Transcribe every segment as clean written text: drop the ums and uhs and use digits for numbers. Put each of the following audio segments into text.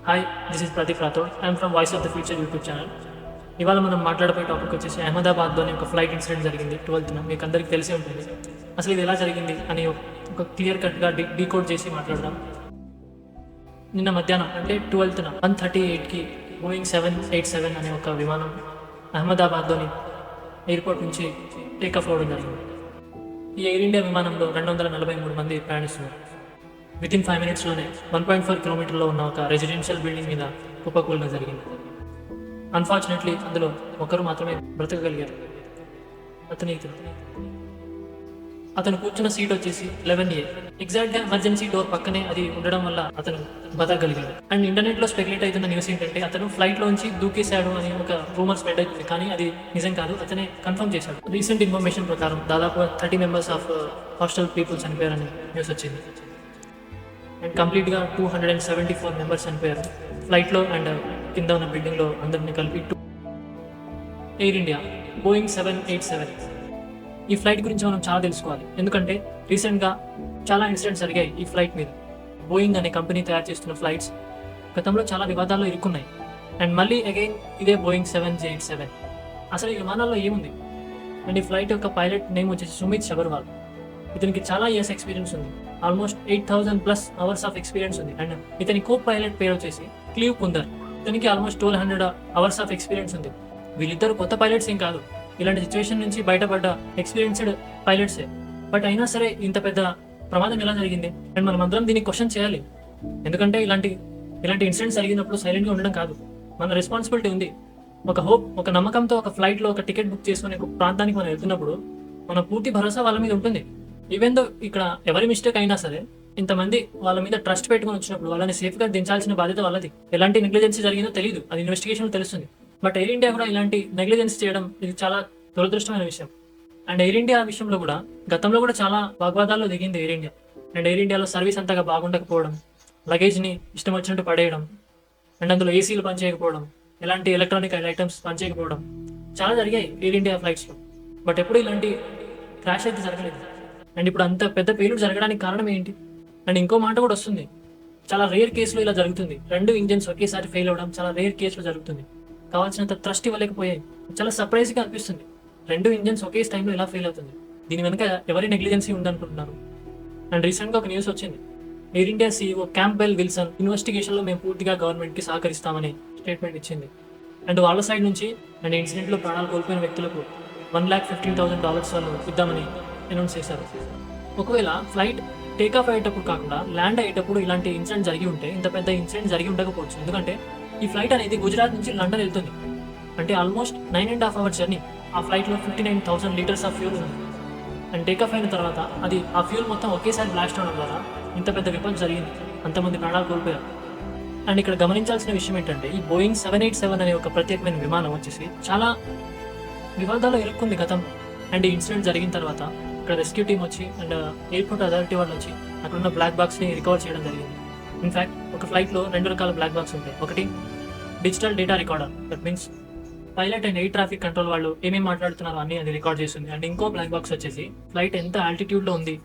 Hi, this is Pradeep Rathod. I'm from voice of the future YouTube channel. ఇవాళ మనం మాట్లాడబోయే topic వచ్చేసి అహ్మదాబాద్లోని ఒక ఫ్లైట్ ఇన్సిడెంట్ జరిగింది 12th. మీకు అందరికీ తెలిసే ఉంటుంది. అసలు ఇది ఎలా జరిగింది అని ఒక క్లియర్ కట్గా డీకోడ్ చేసి మాట్లాడదాం. నిన్న మధ్యాహ్నం అంటే 12th 1:38కి బోయింగ్ 787 అనే ఒక విమానం అహ్మదాబాద్లోని ఎయిర్పోర్ట్ నుంచి టేకాఫ్ అవ్వడం జరిగింది. ఈ ఎయిర్ ఇండియా విమానంలో 243 మంది ప్రయాణిస్తున్నారు. వితిన్ 5 minutesలోనే 1.4 కిలోమీటర్లో ఉన్న ఒక రెసిడెన్షియల్ బిల్డింగ్ మీద కుప్పకూలడం జరిగింది. అన్ఫార్చునేట్లీ అందులో ఒకరు మాత్రమే బ్రతకగలిగారు. అతను కూర్చున్న సీట్ వచ్చేసి 11A. ఎగ్జాక్ట్గా ఎమర్జెన్సీ డోర్ పక్కనే అది ఉండడం వల్ల అతను బతకగలిగాడు. అండ్ ఇంటర్నెట్లో స్పెక్యులేట్ అవుతున్న న్యూస్ ఏంటంటే అతను ఫ్లైట్లోంచి దూకేశాడు అని ఒక రూమర్ స్ప్రెడ్ అవుతుంది, కానీ అది నిజం కాదు. అతనే కన్ఫర్మ్ చేశాడు. రీసెంట్ ఇన్ఫర్మేషన్ ప్రకారం దాదాపు 30 members ఆఫ్ హాస్టల్ పీపుల్ చనిపోయారని న్యూస్ వచ్చింది. అండ్ కంప్లీట్గా 274 members చనిపోయారు ఫ్లైట్లో అండ్ కింద ఉన్న బిల్డింగ్లో అందరినీ కలిపి. ఎయిర్ ఇండియా బోయింగ్ 787 ఈ ఫ్లైట్ గురించి మనం చాలా తెలుసుకోవాలి. ఎందుకంటే రీసెంట్గా చాలా ఇన్సిడెంట్స్ జరిగాయి ఈ ఫ్లైట్ మీద. బోయింగ్ అనే కంపెనీ తయారు చేస్తున్న ఫ్లైట్స్ గతంలో చాలా వివాదాల్లో ఇరుక్కున్నాయి. అండ్ మళ్ళీ అగైన్ ఇదే బోయింగ్ 787. అసలు ఈ విమానాల్లో ఏముంది? అండ్ ఈ ఫ్లైట్ యొక్క పైలట్ నేమ్ వచ్చేసి సుమిత్ శబర్వాల్. ఇతనికి చాలా ఇయర్స్ ఎక్స్పీరియన్స్ ఉంది. ఆల్మోస్ట్ 8,000+ hours ఆఫ్ ఎక్స్పీరియన్స్ ఉంది. అండ్ ఇతని కో పైలట్ పేరు వచ్చేసి క్లీవ్ కుందర్. ఇతనికి ఆల్మోస్ట్ 1,200 hours ఆఫ్ ఎక్స్పీరియన్స్ ఉంది. వీళ్ళిద్దరు కొత్త పైలట్స్ ఏం కాదు, ఇలాంటి సిచ్యువేషన్ నుంచి బయటపడ్డ ఎక్స్పీరియన్స్డ్ పైలట్సే. బట్ అయినా సరే ఇంత పెద్ద ప్రమాదం ఎలా జరిగింది? అండ్ మనం అందరం దీన్ని క్వశ్చన్ చేయాలి. ఎందుకంటే ఇలాంటి ఇన్సిడెంట్స్ జరిగినప్పుడు సైలెంట్గా ఉండడం కాదు, మన రెస్పాన్సిబిలిటీ ఉంది. ఒక నమ్మకంతో ఒక ఫ్లైట్లో ఒక టికెట్ బుక్ చేసుకుని ఒక ప్రాంతానికి మనం వెళ్తున్నప్పుడు మన పూర్తి భరోసా వాళ్ళ మీద ఉంటుంది. ఈవెన్ దో ఇక్కడ ఎవరి మిస్టేక్ అయినా సరే ఇంతమంది వాళ్ళ మీద ట్రస్ట్ పెట్టుకుని వచ్చినప్పుడు వాళ్ళని సేఫ్గా దించాల్సిన బాధ్యత వాళ్ళది. ఎలాంటి నెగ్లిజెన్సీ జరిగిందో తెలియదు, అది ఇన్వెస్టిగేషన్లో తెలుస్తుంది. బట్ ఎయిర్ ఇండియా కూడా ఇలాంటి నెగ్లిజెన్స్ చేయడం ఇది చాలా దురదృష్టమైన విషయం. అండ్ ఎయిర్ ఇండియా విషయంలో కూడా గతంలో కూడా చాలా వాగ్వాదాల్లో దిగింది ఎయిర్ ఇండియా. అండ్ ఎయిర్ ఇండియాలో సర్వీస్ అంతగా బాగుండకపోవడం, లగేజ్ని ఇష్టం వచ్చినట్టు పడేయడం, అండ్ అందులో ఏసీలు పనిచేయకపోవడం, ఎలాంటి ఎలక్ట్రానిక్ ఐటమ్స్ పనిచేయకపోవడం చాలా జరిగాయి ఎయిర్ ఇండియా ఫ్లైట్స్లో. బట్ ఎప్పుడు ఇలాంటి క్రాష్ అయితే జరగలేదు. అండ్ ఇప్పుడు అంత పెద్ద పేలుడు జరగడానికి కారణం ఏంటి? అండ్ ఇంకో మాట కూడా వస్తుంది, చాలా రేర్ కేసులో ఇలా జరుగుతుంది. 2 ఇంజన్స్ ఒకేసారి ఫెయిల్ అవ్వడం చాలా రేర్ కేసులో జరుగుతుంది. కావాల్సినంత థ్రస్ట్ ఇవ్వలేకపోయాయి. చాలా సర్ప్రైజ్గా అనిపిస్తుంది, 2 ఇంజన్స్ ఒకే టైంలో ఇలా ఫెయిల్ అవుతుంది. దీని వెనుక ఎవరి నెగ్లిజెన్సీ ఉందనుకుంటున్నారు? అండ్ రీసెంట్గా ఒక న్యూస్ వచ్చింది, air India CEO Campbell Wilson ఇన్వెస్టిగేషన్లో మేము పూర్తిగా గవర్నమెంట్కి సహకరిస్తామని స్టేట్మెంట్ ఇచ్చింది. అండ్ వాళ్ళ సైడ్ నుంచి అండ్ ఇన్సిడెంట్లో ప్రాణాలు కోల్పోయిన వ్యక్తులకు $1,15,000 వాళ్ళు ఇద్దామని అనౌన్స్ చేశారు. ఒకవేళ ఫ్లైట్ టేకాఫ్ అయ్యేటప్పుడు కాకుండా ల్యాండ్ అయ్యేటప్పుడు ఇలాంటి ఇన్సిడెంట్ జరిగి ఉంటే ఇంత పెద్ద ఇన్సిడెంట్ జరిగి ఉండకపోవచ్చు. ఎందుకంటే ఈ ఫ్లైట్ అనేది గుజరాత్ నుంచి లండన్ వెళ్తుంది. అంటే ఆల్మోస్ట్ 9.5 hours జర్నీ. ఆ ఫ్లైట్లో 59,000 liters ఆఫ్ ఫ్యూల్ ఉంది. అండ్ టేకాఫ్ అయిన తర్వాత అది ఆ ఫ్యూల్ మొత్తం ఒకేసారి బ్లాస్ట్ అవడం ద్వారా ఇంత పెద్ద విపత్తు జరిగింది, అంతమంది ప్రాణాలు కోల్పోయారు. అండ్ ఇక్కడ గమనించాల్సిన విషయం ఏంటంటే ఈ బోయింగ్ 787 అనే ఒక ప్రత్యేకమైన విమానం వచ్చేసి చాలా వివాదాల్లో ఇరుక్కుంది గతం. అండ్ ఈ ఇన్సిడెంట్ జరిగిన తర్వాత ఇక్కడ రెస్క్యూ టీమ్ వచ్చి అండ్ ఎయిర్పోర్ట్ అథారిటీ వాళ్ళు వచ్చి అక్కడున్న బ్లాక్ బాక్స్ని రికవర్ చేయడం జరిగింది. ఇన్ఫ్యాక్ట్ ఒక ఫ్లైట్లో 2 రకాల బ్లాక్ బాక్స్ ఉంటాయి. ఒకటి digital data recorder, that means pilot and air traffic control వాళ్ళు ఏమేమి మాట్లాడుతున్నారో అన్ని అది రికార్డ్ చేస్తుంది. అండ్ ఇంకో బ్లాక్ బాక్స్ వచ్చేసి ఫ్లైట్ ఎంత ఆల్టిట్యూడ్లో ఉంది,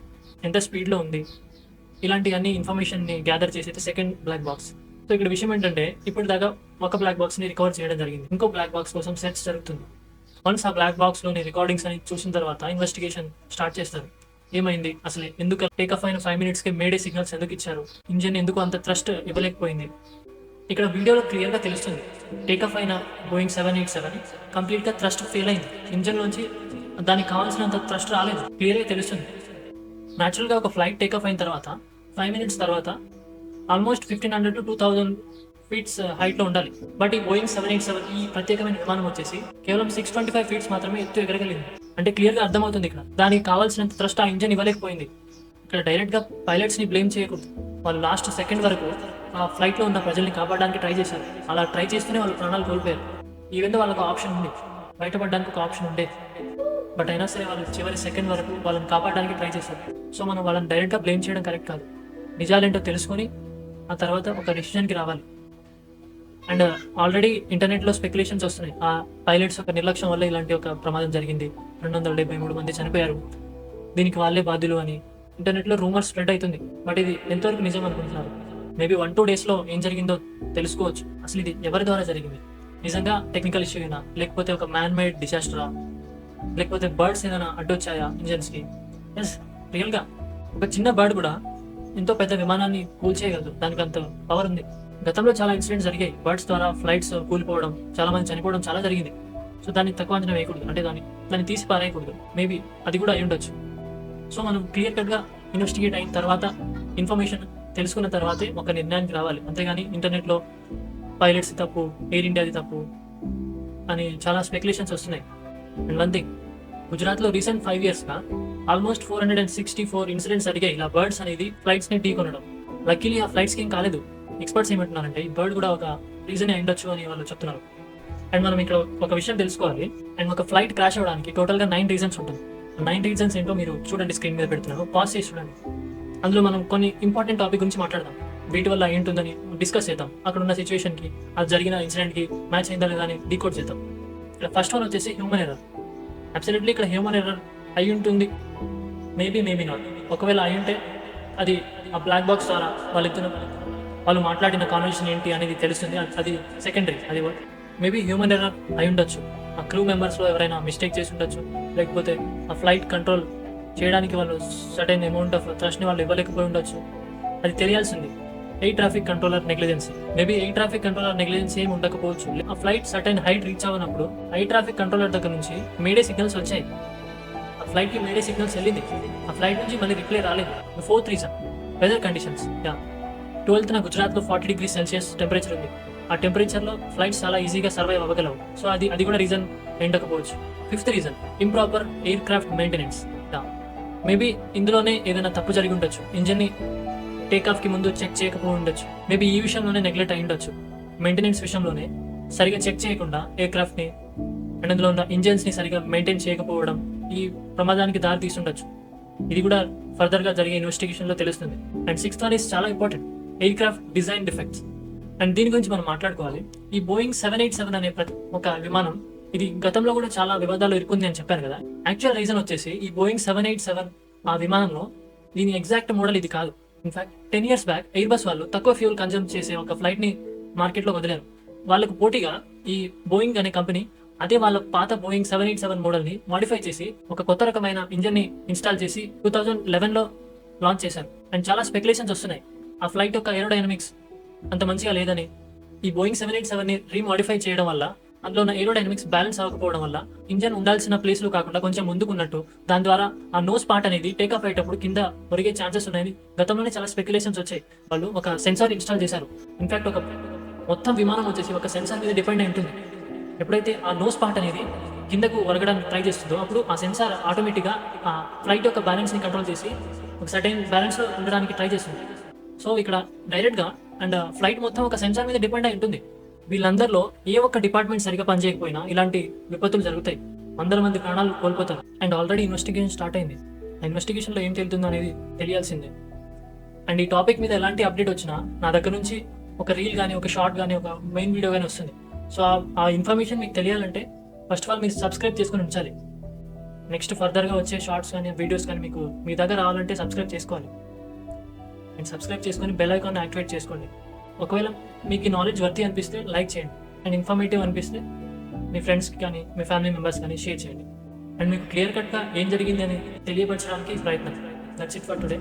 ఎంత స్పీడ్లో ఉంది, ఇలాంటి అన్ని ఇన్ఫర్మేషన్ని గ్యాదర్ చేసేది సెకండ్ బ్లాక్ బాక్స్. సో ఇక్కడ విషయం ఏంటంటే ఇప్పుడు దాకా ఒక బ్లాక్ బాక్స్ని రికవర్ చేయడం జరిగింది, ఇంకో బ్లాక్ బాక్స్ కోసం సెర్చ్ జరుగుతుంది. వన్స్ ఆ బ్లాక్ బాక్స్లోని రికార్డింగ్స్ అని చూసిన తర్వాత ఇన్వెస్టిగేషన్ స్టార్ట్ చేస్తారు. ఏమైంది అసలు, ఎందుకు టేకాఫ్ అయిన 5 minutesకే మేడే సిగ్నల్స్ ఎందుకు ఇచ్చారు, ఇంజన్ ఎందుకు అంత థ్రస్ట్ ఇవ్వలేకపోయింది? ఇక్కడ వీడియోలో క్లియర్గా తెలుస్తుంది, టేకాఫ్ అయిన బోయింగ్ 787 కంప్లీట్గా థ్రస్ట్ ఫెయిల్ అయింది. ఇంజన్లోంచి దానికి కావాల్సినంత థ్రస్ట్ రాలేదు, క్లియర్గా తెలుస్తుంది. న్యాచురల్గా ఒక ఫ్లైట్ టేకాఫ్ అయిన తర్వాత 5 minutes తర్వాత ఆల్మోస్ట్ 1,500 to 2,000 feet హైట్లో ఉండాలి. బట్ ఈ బోయింగ్ 787 ఈ ప్రత్యేకమైన విమానం వచ్చేసి కేవలం 625 feet మాత్రమే ఎత్తు ఎగరగలిగింది. అంటే క్లియర్గా అర్థమవుతుంది ఇక్కడ దానికి కావాల్సినంత థ్రస్ట్ ఆ ఇంజన్ ఇవ్వలేకపోయింది. ఇక్కడ డైరెక్ట్గా పైలట్స్ని బ్లేమ్ చేయకూడదు. వాళ్ళు లాస్ట్ సెకండ్ వరకు ఆ ఫ్లైట్లో ఉన్న ప్రజల్ని కాపాడడానికి ట్రై చేశారు. అలా ట్రై చేస్తూనే వాళ్ళు ప్రాణాలు కోల్పోయారు. ఈవెన్ వాళ్ళకు ఆప్షన్ ఉంది, బయటపడడానికి ఒక ఆప్షన్ ఉండేది. బట్ అయినా సరే వాళ్ళు చివరి సెకండ్ వరకు వాళ్ళని కాపాడడానికి ట్రై చేశారు. సో మనం వాళ్ళని డైరెక్ట్గా బ్లేమ్ చేయడం కరెక్ట్ కాదు. నిజాలేంటో తెలుసుకొని ఆ తర్వాత ఒక డెసిషన్కి రావాలి. అండ్ ఆల్రెడీ ఇంటర్నెట్లో స్పెక్యులేషన్స్ వస్తున్నాయి, ఆ పైలట్స్ ఒక నిర్లక్ష్యం వల్ల ఇలాంటి ఒక ప్రమాదం జరిగింది, 273 మంది చనిపోయారు, దీనికి వాళ్ళే బాధ్యులు అని ఇంటర్నెట్లో రూమర్స్ స్ప్రెడ్ అవుతుంది. బట్ ఇది ఎంతవరకు నిజం అనుకుంటున్నారు? మేబీ 1-2 డేస్లో ఏం జరిగిందో తెలుసుకోవచ్చు. అసలు ఇది ఎవరి ద్వారా జరిగింది, నిజంగా టెక్నికల్ ఇష్యూ అయినా, లేకపోతే ఒక మ్యాన్ మేడ్ డిజాస్టరా, లేకపోతే బర్డ్స్ ఏదైనా అడ్డొచ్చాయా ఇంజన్స్కి. ఎస్, రియల్గా ఒక చిన్న బర్డ్ కూడా ఎంతో పెద్ద విమానాన్ని కూల్చేయగలదు, దానికి అంత పవర్ ఉంది. గతంలో చాలా ఇన్సిడెంట్స్ జరిగాయి, బర్డ్స్ ద్వారా ఫ్లైట్స్ కూలిపోవడం, చాలా మంది చనిపోవడం చాలా జరిగింది. సో దాన్ని తక్కువ అంచనా వేయకూడదు, అంటే దాన్ని తీసి పారేయకూడదు. మేబీ అది కూడా అయి ఉండొచ్చు. సో మనం క్లియర్ కట్గా ఇన్వెస్టిగేట్ అయిన తర్వాత, ఇన్ఫర్మేషన్ తెలుసుకున్న తర్వాతే ఒక నిర్ణయానికి రావాలి. అంతేగాని ఇంటర్నెట్లో పైలట్స్ తప్పు, ఎయిర్ ఇండియాది తప్పు అని చాలా స్పెక్యులేషన్స్ వస్తున్నాయి. అండ్ వన్ థింగ్, గుజరాత్లో రీసెంట్ 5 yearsగా ఆల్మోస్ట్ 464 ఇన్సిడెంట్స్ జరిగాయి ఇలా బర్డ్స్ అనేది ఫ్లైట్స్ని ఢీ కొనడం. లక్కీలీ ఆ ఫ్లైట్స్కి ఏం కాలేదు. ఎక్స్పర్ట్స్ ఏమంటున్నారంటే ఈ బర్డ్ కూడా ఒక రీజన్ అయి ఉండొచ్చు అని వాళ్ళు చెప్తున్నారు. అండ్ మనం ఇక్కడ ఒక విషయం తెలుసుకోవాలి. అండ్ ఒక ఫ్లైట్ క్రాష్ అవ్వడానికి టోటల్గా 9 రీజన్స్ ఉంటుంది. 9 రీజన్స్ ఏంటో మీరు చూడండి, స్క్రీన్ మీద పెడుతున్నాను, పాజ్ చేసి చూడండి. అందులో మనం కొన్ని ఇంపార్టెంట్ టాపిక్ గురించి మాట్లాడదాం, వీటి వల్ల ఏంటుందని డిస్కస్ చేద్దాం, అక్కడ ఉన్న సిచ్యువేషన్కి, అది జరిగిన ఇన్సిడెంట్కి మ్యాచ్ అయిందా లేదా అని డీకోడ్ చేద్దాం. ఇక్కడ ఫస్ట్ వన్ వచ్చేసి హ్యూమన్ ఎర్రర్. అబ్సల్యూట్లీ ఇక్కడ హ్యూమన్ ఎర్రర్ అయి ఉంటుంది, మేబీ నాట్. ఒకవేళ అయి ఉంటే అది ఆ బ్లాక్ బాక్స్ ద్వారా వాళ్ళు మాట్లాడిన కాన్వర్సేషన్ ఏంటి అనేది తెలుస్తుంది, అది సెకండరీ. అది మేబీ హ్యూమన్ ఎర్రర్ అయి ఉండొచ్చు. ఆ క్రూ మెంబర్స్లో ఎవరైనా మిస్టేక్ చేసి ఉండొచ్చు, లేకపోతే ఆ ఫ్లైట్ కంట్రోల్ చేయడానికి వాళ్ళు సర్టెన్ అమౌంట్ ఆఫ్ థ్రస్ట్ని వాళ్ళు ఇవ్వలేకపోయి ఉండొచ్చు, అది తెలియాల్సింది. Air traffic controller negligence, maybe air traffic controller negligence ఏమి ఉండకపోవచ్చు. ఆ ఫ్లైట్ సర్టెన్ హైట్ రీచ్ అవ్వనప్పుడు ఎయిర్ ట్రాఫిక్ కంట్రోలర్ దగ్గర నుంచి మేడే సిగ్నల్స్ వచ్చాయి, ఆ ఫ్లైట్కి మేడే సిగ్నల్స్ వెళ్ళింది, ఆ ఫ్లైట్ నుంచి మళ్ళీ రిప్లై రాలేదు. 4th reason weather conditions. 12th గుజరాత్లో 40 degrees Celsius టెంపరేచర్ ఉంది. ఆ టెంపరేచర్లో ఫ్లైట్స్ చాలా ఈజీగా సర్వైవ్ అవ్వగలవు. సో అది కూడా రీజన్ ఉండకపోవచ్చు. 5th reason improper air craft maintenance. Maybe ఇందులోనే ఏదైనా తప్పు జరిగి ఉండొచ్చు, ఇంజన్ని టేకాఫ్కి ముందు చెక్ చేయకపోయి ఉండొచ్చు, మేబీ ఈ విషయంలోనే నెగ్లెక్ట్ అయి ఉండొచ్చు. మెయింటెనెన్స్ విషయంలోనే సరిగా చెక్ చేయకుండా ఎయిర్ క్రాఫ్ట్ని అండ్ అందులో ఉన్న ఇంజన్స్ని సరిగా మెయింటైన్ చేయకపోవడం ఈ ప్రమాదానికి దారి తీసుండొచ్చు. ఇది కూడా ఫర్దర్గా జరిగే ఇన్వెస్టిగేషన్లో తెలుస్తుంది. అండ్ 6th వన్ ఈస్ చాలా important, air craft design defects. And దీని గురించి మనం మాట్లాడుకోవాలి. ఈ బోయింగ్ 787 అనే ఒక విమానం, ఇది గతంలో కూడా చాలా వివాదాలు ఇరుకుంది అని చెప్పాను కదా. యాక్చువల్ రీజన్ వచ్చేసి ఈ బోయింగ్ 787 ఆ విమానంలో దీని ఎగ్జాక్ట్ మోడల్ ఇది కాదు. In fact 10 years back air bus వాళ్ళు తక్కువ ఫ్యూల్ కన్జ్యూమ్ చేసే ఒక ఫ్లైట్ని మార్కెట్లో వదిలేరు. వాళ్ళకు పోటీగా ఈ బోయింగ్ అనే కంపెనీ అదే వాళ్ళ పాత బోయింగ్ 787 మోడల్ని మాడిఫై చేసి ఒక కొత్త రకమైన ఇంజన్ని ఇన్స్టాల్ చేసి 2011లో లాంచ్ చేశారు. అండ్ చాలా స్పెక్యులేషన్స్ వస్తున్నాయి ఆ ఫ్లైట్ యొక్క ఏరోడైనమిక్స్ అంత మంచిగా లేదని. ఈ బోయింగ్ 787ని రీమాడిఫై చేయడం వల్ల అందులో ఉన్న ఏరోడైనమిక్స్ బ్యాలెన్స్ అవ్వకపోవడం వల్ల ఇంజన్ ఉండాల్సిన ప్లేస్లో కాకుండా కొంచెం ముందుకున్నట్టు, దాని ద్వారా ఆ నోస్ పార్ట్ అనేది టేకాఫ్ అయ్యేటప్పుడు కింద ఒరిగే ఛాన్సెస్ ఉన్నాయని గతంలోనే చాలా స్పెక్యులేషన్స్ వచ్చాయి. వాళ్ళు ఒక సెన్సార్ ఇన్స్టాల్ చేశారు. ఇన్ఫాక్ట్ ఒక మొత్తం విమానం వచ్చేసి ఒక సెన్సార్ మీద డిపెండ్ అయి ఉంటుంది. ఎప్పుడైతే ఆ నోస్ పార్ట్ అనేది కిందకు ఒరగడానికి ట్రై చేస్తుందో అప్పుడు ఆ సెన్సార్ ఆటోమేటిక్గా ఆ ఫ్లైట్ యొక్క బ్యాలెన్స్ని కంట్రోల్ చేసి ఒక సర్టెన్ బ్యాలెన్స్లో ఉండడానికి ట్రై చేస్తుంది. సో ఇక్కడ డైరెక్ట్గా అండ్ ఫ్లైట్ మొత్తం ఒక సెన్సార్ మీద డిపెండ్ అయి ఉంటుంది. వీళ్ళందరిలో ఏ ఒక్క డిపార్ట్మెంట్ సరిగా పనిచేయకపోయినా ఇలాంటి విపత్తులు జరుగుతాయి, 100 మంది ప్రాణాలు కోల్పోతారు. అండ్ ఆల్రెడీ ఇన్వెస్టిగేషన్ స్టార్ట్ అయింది. ఆ ఇన్వెస్టిగేషన్లో ఏం తెలుతుందో అనేది తెలియాల్సిందే. అండ్ ఈ టాపిక్ మీద ఎలాంటి అప్డేట్ వచ్చినా నా దగ్గర నుంచి ఒక రీల్ కానీ, ఒక షార్ట్ కానీ, ఒక మెయిన్ వీడియో కానీ వస్తుంది. సో ఆ ఇన్ఫర్మేషన్ మీకు తెలియాలంటే ఫస్ట్ ఆఫ్ ఆల్ మీరు సబ్స్క్రైబ్ చేసుకొని ఉంచాలి. నెక్స్ట్ ఫర్దర్గా వచ్చే షార్ట్స్ కానీ, వీడియోస్ కానీ మీకు మీ దగ్గర రావాలంటే సబ్స్క్రైబ్ చేసుకోవాలి. అండ్ సబ్స్క్రైబ్ చేసుకొని బెల్ ఐకాన్ యాక్టివేట్ చేసుకోండి. ఒకవేళ మీకు ఈ నాలెడ్జ్ వర్తి అనిపిస్తే లైక్ చేయండి, అండ్ ఇన్ఫర్మేటివ్ అనిపిస్తే మీ ఫ్రెండ్స్కి కానీ, మీ ఫ్యామిలీ మెంబర్స్ కానీ షేర్ చేయండి. అండ్ మీకు క్లియర్ కట్గా ఏం జరిగింది అని తెలియపరచడానికి ప్రయత్నం. That's it for today.